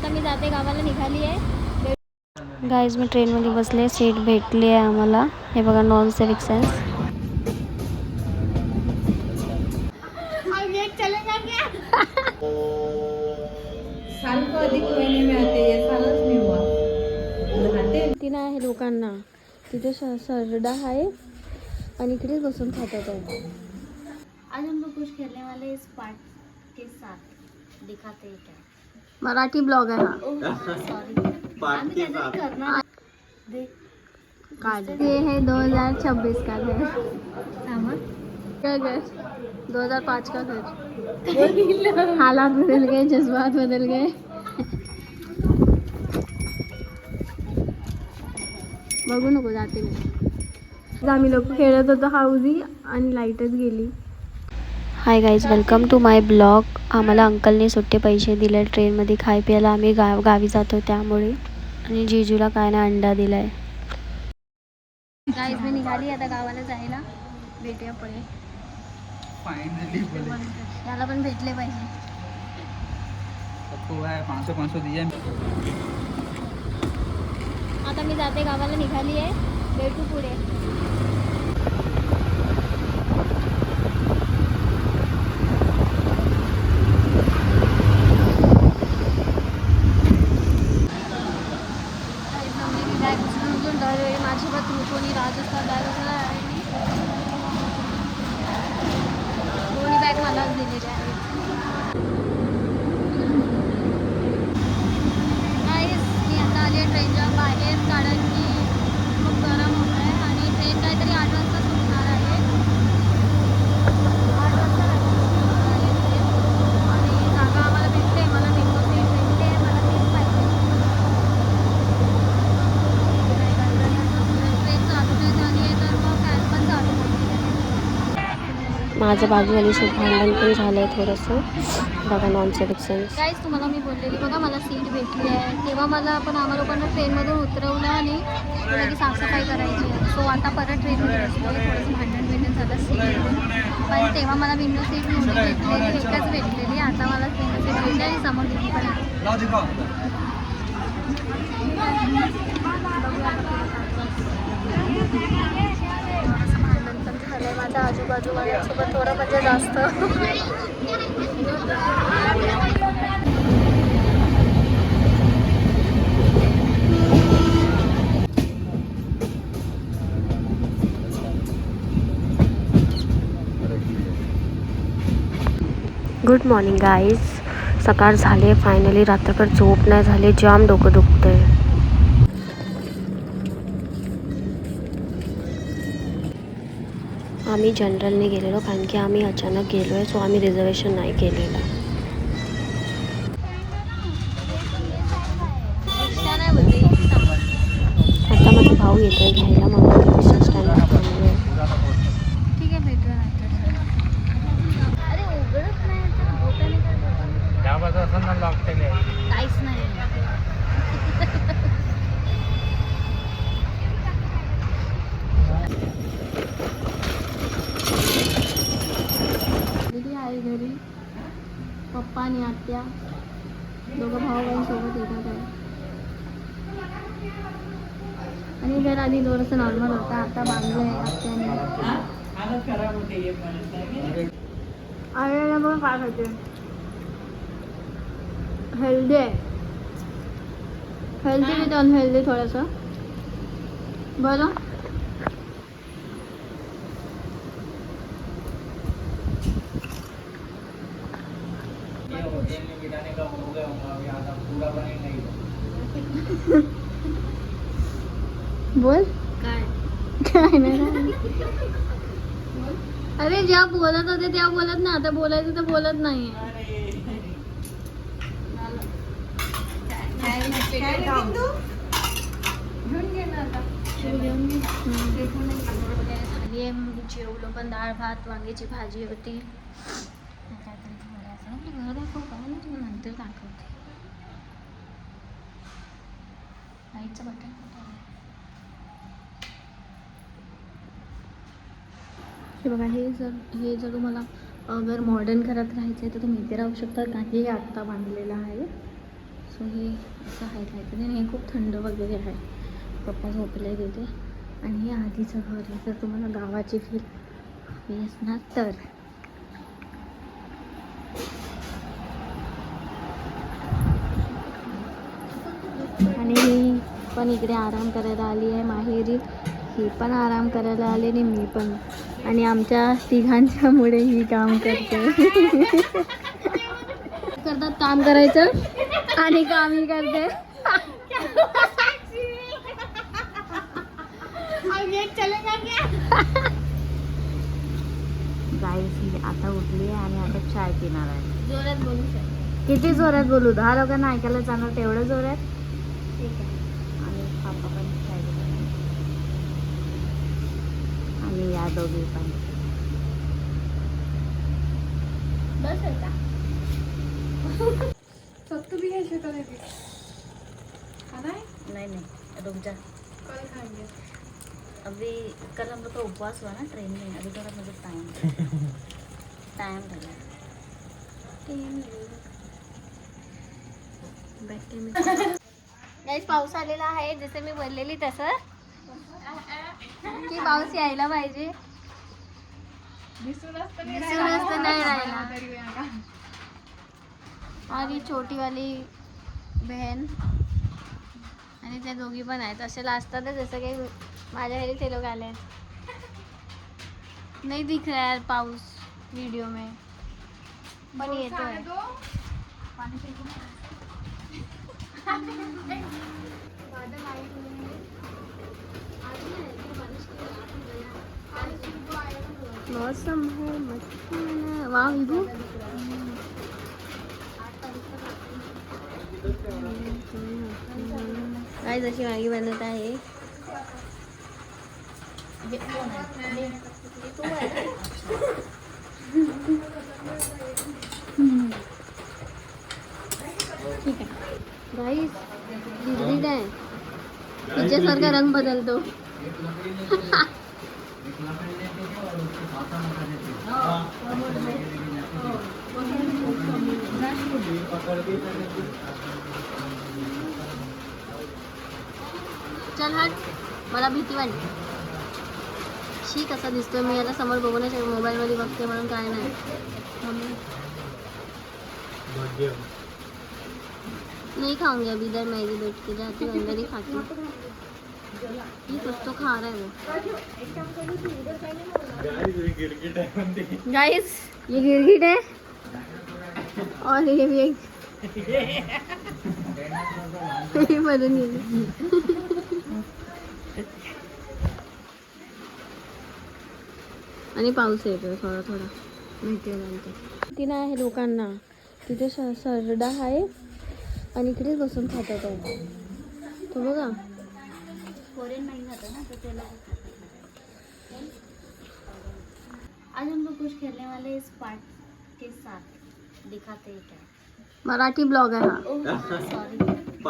आता मी जाते गावाला निघाली आहे. गाईज मी ट्रेनमध्ये बसले, सीट भेटली आहे आम्हाला. हे बघा नॉन सिविक सेन्स. तिनं आहे लोकांना तिथे सरडा आहे आणि इकडेच बसून खातात आहे. आज हम लोग कुछ खेलने वाले इस पार्ट के साथ दिखाते हैं क्या. मराठी ब्लॉग आहे हा. सॉरी आम्ही त्याच्यात करणार. ये है 2026 का घर. क्या घर? 2005 का घर. हालात बदल गए, जज्बात बदल गए. बघू नको जाते मी. आम्ही लोक खेळत होतो हाऊजी आणि लाईटच गेली. Hi guys, welcome to my blog. आम्हाला अंकलने सुट्टे पैसे दिले ट्रेनमध्ये खाय प्यायला. आम्ही गावी जातो त्यामुळे. आणि जिजूला काय ना अंडा दिलाय. गाईज मी निघाली आता गावाला जायला. भेटूया पुढे. याला पण भेटले पाहिजे. आता मी जाते गावाला निघाली आहे. भेटू पुढे. दरवेळी माझ्यासोबत कोणी राजस्थान दोन्ही बॅग मलाच दिलेले आहेत. मी आता आली आहे ट्रेनच्या बाहेर, कारण की खूप गरम होत आहे आणि ट्रेन काहीतरी 8 वाजता सुटणार आहे. 8 वाजता आणि जागा आम्हाला भेटते. मला विंडो सीट भेटते. मला तेच पाहिजे. ट्रेन चालू नाही झाली आहे तर मग फॅन पण चालू होईल. माझं बाजूवाली सीट भांडण पण झालं आहे थोडंसं. बघा नॉन सिविक सेन्स. काहीच तुम्हाला मी बोललेली बघा मला सीट भेटली आहे. तेव्हा मला पण आम्हाला लोकांना ट्रेनमधून उतरवलं आणि की साफसफाई करायची आहे. सो आता परत ट्रेनमध्ये बसलो. थोडंसं भांडण झालं सीट. पण तेव्हा मला विंडो सीट नव्हती भेटलेली, एकच भेटलेली. आता मला विंडो सीट भेटली आणि समोर दिली पण आहे. भांडण पण झालं आहे माझ्या आजूबाजूवाल्यांसोबत थोडं म्हणजे जास्त. Good morning guys. सकाळ झाली आहे फायनली. रात्रभर झोप नाही झाली. जाम डोकं दुखतंय. आम्ही जनरलने गेलेलो कारण की आम्ही अचानक गेलो आहे. सो आम्ही रिझर्वेशन नाही केलेलं. आता माझा भाऊ येतोय घ्यायला. मग रिक्षा स्टँडवर थांबलो. ठीक आहे भेटूया नंतर. अरे उघडत नाही काहीच नाही. दिदी आहे घरी. पप्पा आणि आत्या दोघं भाऊ-बहीणसोबत येतात आहे. आणि घर आधी थोडंसं नॉर्मल होतं. आता बांधलं आहे आत्याने. आलेला पण काय खाते. हेल्दी आहे. हेल्दी विथ अनहेल्दी थोडंसं. बरं बोल. काय नाही. अरे ज्या बोलत होते त्या बोलत ना. आता बोलायचं तर बोलत नाही. जेवलो पण. डाळ भात वांग्याची भाजी होती. घर दाखव का नंतर दाखवते. लाईटचं बटन हे बघा. हे जर तुम्हाला अगर मॉडर्न घरात राहायचं आहे तर तुम्ही इथे राहू शकता. काही आत्ता बांधलेलं आहे. सो हे असं आहे काहीतरी आणि हे खूप थंड वगैरे आहे. पप्पा झोपले तिथे आणि हे आधीचं घर आहे. जर तुम्हाला गावाची फील हवी असणार तर. आणि ही पण इकडे आराम करायला आली आहे माहेरी. ही पण आराम करायला आली आणि मी पण. आणि आमच्या तिघांच्यामुळे ही काम करते. करतात काम करायचं आणि काम ही करते. गाईस ही आता उठली आहे आणि आता चाय पिणार आहे. जोरात बोलू शकते. किती जोरात बोलू? 10 लोकांना ऐकायला जाणार तेवढं जोरात. ठीक आहे. आणि पापा पण चाय पिणार आणि या दोघी पण. बस आहे का? फक्त भी घ्यायचं का नहीं नहीं रुक जा. कल खाएंगे. अभी कल हम लोग का उपवास हुआ ना ट्रेन में. अभी थोड़ा मुझे टाइम लगा. गाइस पाऊस आलेला आहे. जसं मी बोललेली तसं की पाऊस यायला पाहिजे. दिसून असतं नाही राहिला. आणि छोटी वाली बहन आणि त्या दोघी पण आहेत. असे असतात जसं काही माझ्या घरी ते लोग आले. नहीं दिख रहा है पाऊस वीडियो में पण येतो आहे. मौसम है मस्त. वाह विभू. काय जशी मॅगी बनवत आहे. ठीक आहे गाईस. गिरगिट आहे. तिच्यासारखा रंग बदलतो. चल हट. मला भीती वाटते. शी कसा दिसतोय. मी याला समोर बघू नाही शकत. मोबाईलमध्ये बघते म्हणून काय नाही. नहीं खाऊंगी अभी. इधर मैगी बैठ के जाती हूँ अंदर ही खाती हूँ. ये कुछ तो खा रहा है वो. गाइस ये गिरगिट है और ये भी एक मरून गेली. आणि पाऊस येतोय थोडा थोडा. माहिती आहे ती नाही आहे लोकांना. तिथे सरडा आहे आणि इकडेच बसून खातात आहे. तो बघा कोरियन नाही खातं ना तर त्याला. आज हम लोग कुछ खेलने वाले इस पार्ट के साथ दिखाते हैं क्या. मराठी ब्लॉग आहे हा. सॉरी.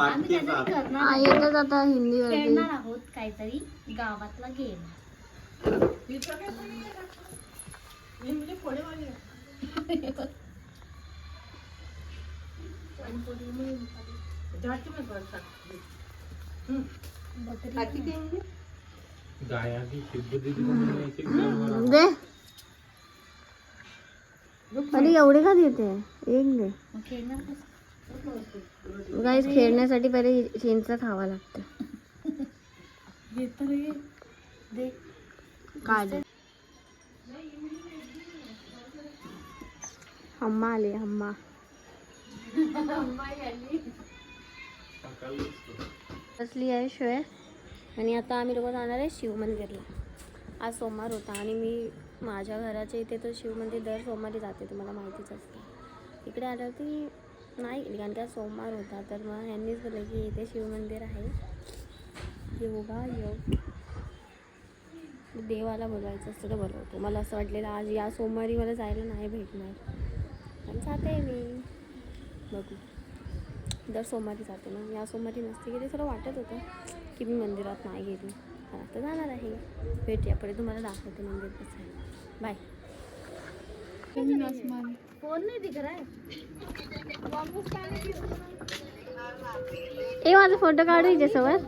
आम्ही काहीतरी करणार. येतच आता हिंदी खेळणार आहोत काहीतरी गावातला गेम. दे. अरे एवढे का देते. एक दे. गाईस खेळण्यासाठी पहिले चिंच खावा लागतं. काय हम्मा आले. हम्मा बसली आहे शिवाय. आणि आता आम्ही लोक जाणार आहे शिव मंदिरला. आज सोमवार होता आणि मी माझ्या घराच्या इथे तर शिव मंदिर दर सोमवारी जाते. तुम्हाला माहितीच असतं. इकडे आल्यावरती नाही गेली कारण का सोमवार होता. तर मग ह्यांनीच बोललं की इथे शिव मंदिर आहे. योगा योग देवाला बोलवायचं असतं तर बोलवतो. मला असं वाटलेलं आज या सोमवारी मला जायला नाही भेटणार पण जाते मी. बघू दर सोमवारी जाते ना. या सोमवारी नसते गेली. थोडं वाटत होतं की मी मंदिरात नाही गेली. आता जाणार आहे. भेटूया पुढे. तुम्हाला दाखवते मंदिर कसं आहे. बाय. फोन नहीं दिख रहा है. ए माझा फोटो काढू हिच्यासोबत.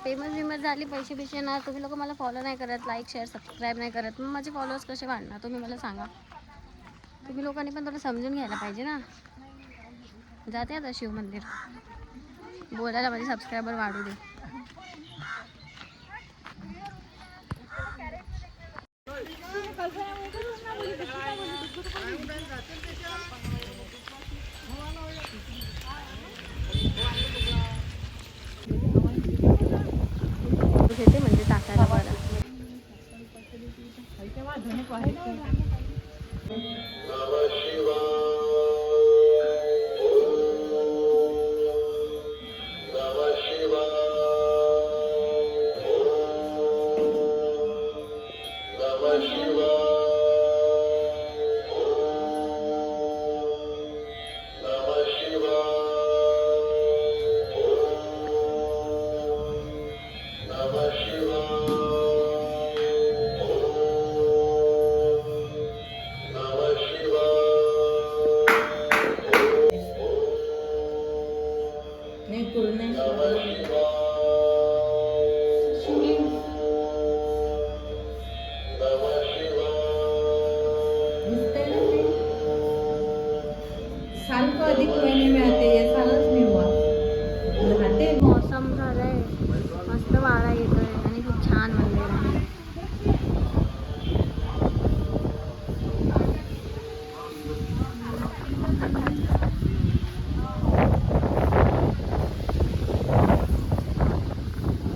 फेमस झाली, पैसे बिशे ना. तुम्ही लोक मला फॉलो नाही करत, लाईक शेअर सबस्क्राईब नाही करत, मग माझे फॉलोअर्स कसे वाढणार तुम्ही मला सांगा. तुम्ही लोकांनी पण थोडं समजून घ्यायला पाहिजे ना. जाते आता शिव मंदिर, बोलायला माझे सबस्क्रायबर वाढू दे. घेते म्हणजे टाकायला बरं. मौसम झालंय, मस्त वारा येतोय आणि खूप छान मंदिर आहे.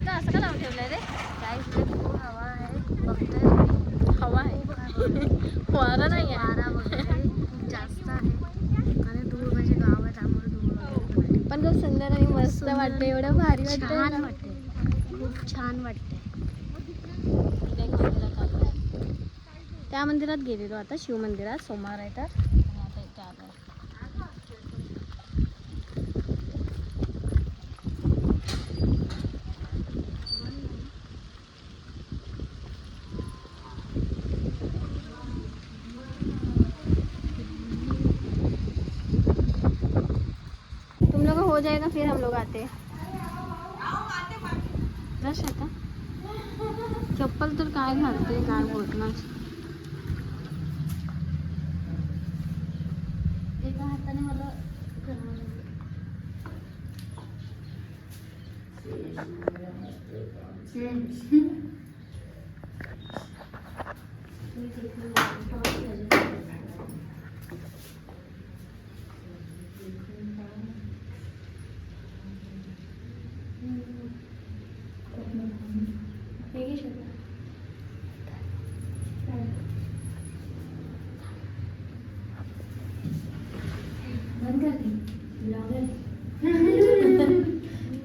असं का लावून ठेवलंय रे? काय खूप हवा आहे, बघतोय हवा आहे. वारा नाही आहे, वारा वगैरे खूप जास्त आहे आणि दूर म्हणजे गाव आहे त्यामुळे दूर. पण खूप सुंदर आणि मस्त वाटते, एवढं भारी वाटतं, छान वाटते, खूप छान वाटते. त्या मंदिरात गेलेलो आता, शिव मंदिरात, सोमवार आहे तर आता इथे आलो. तुम लोग हो जाएगा फिर हम लोग आते हैं. रश आता चप्पल तर काय घालते काय बोलणार. एका हाताने मला बंद कर दी.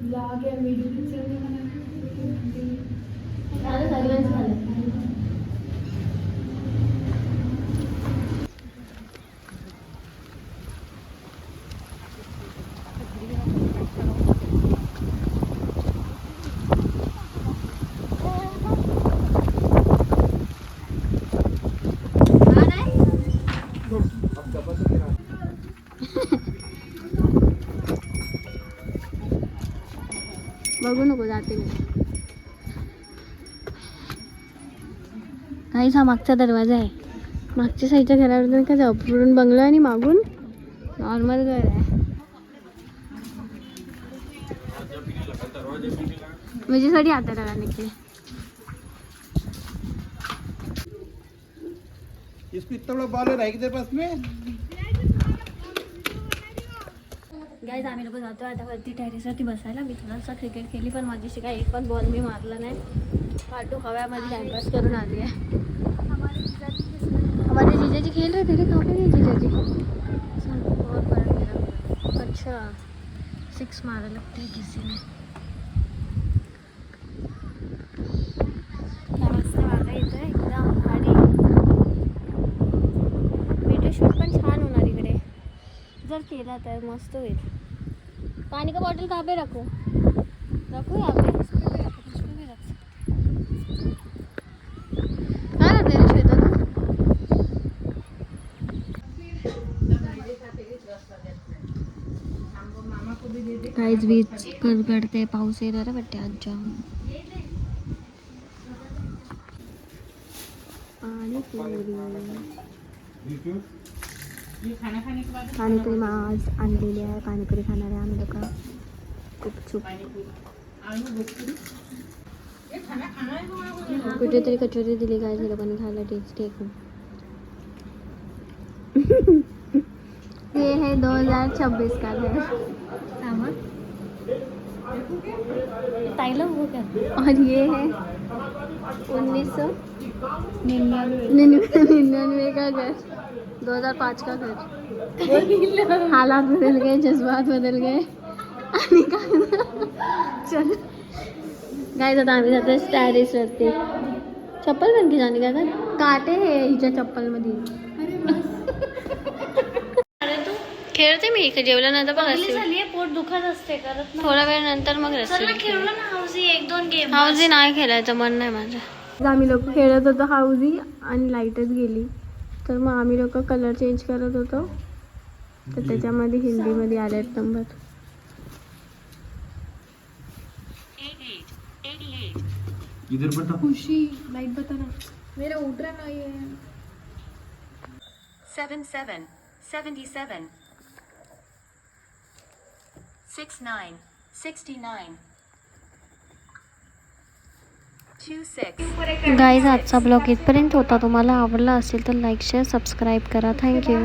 ब्लॉग है, वीडियो झालं सगळंच झालं. बघू नको, जाते मी. काहीच हा मागचा दरवाजा आहे. मागच्या साईडच्या घरावर का जाऊ, पुढून बंगलो आणि मागून नॉर्मल घर आहे. माझ्यासाठी आता त्याला निघते. इसको इतना बड़ा बॉल है तेरे पास में. गाइस आम्ही लोक जातो आता वरती टेरेसवरती बसायला. मी थोडासा क्रिकेट खेळली पण माझ्याशी काय एक पण बॉल मी मारला नाही. फाटू हव्यामध्ये टाइमपास करून आली आहे. हमारे जीजाजी खेल रहे थे. कहाँ पे गए जीजाजी? बहुत बड़ा खेला. अच्छा 6 मारा लगता है किसी ने. काय मस्त वारा येतो आहे एकदम भारी. व्हिडिओ शूट पण छान होणार इकडे जर केला तर मस्त होईल. पानी का बॉटल कहाँ पे रखूँ? रखूँ यहाँ पे? कहाँ रखते हैं श्वेता? काहीच वीज गडगडते, पाऊस येत रे वाटते आजच्या. पाणीपुरी आज आणलेली आहे. पाणीपुरी खाणार आहे आम्ही लोक. गुपचूप कुठेतरी कचोरी दिली काय झालं पण खायला टेस्टी आहे खूप. ये है 2026 का घर और ये है 1999 का घर, 2005 का घर. हालात बदल गए, जज्बात बदल गए. आणि काय चल गाइस आता आम्ही जातो स्टॅरिस वरती. चप्पल बन की जाने का था, काटे है हिच्या चप्पल मध्ये. खेळते मी इकडे जेवल्यानंतर बघ पोट दुखत असते करत थोडा वेळ नंतर मग खेळलो ना हाऊजी 1-2 गेम. हाऊजी नाही खेळायचं मन नाही माझं. आम्ही लोक खेळत होतो हाऊजी आणि लाईटच गेली तर मग आम्ही लोक कलर चेंज करत होतो तर त्याच्यामध्ये हिंदीमध्ये आले नंबर. इधर बता खुशी लाइट बताना मेरा उठ रहा नहीं है. 77 77 69 69 26. गाईज आजचा ब्लॉग इथपर्यंत होता. तुम्हाला आवडला असेल तर लाईक शेअर सबस्क्राईब करा. थँक्यू.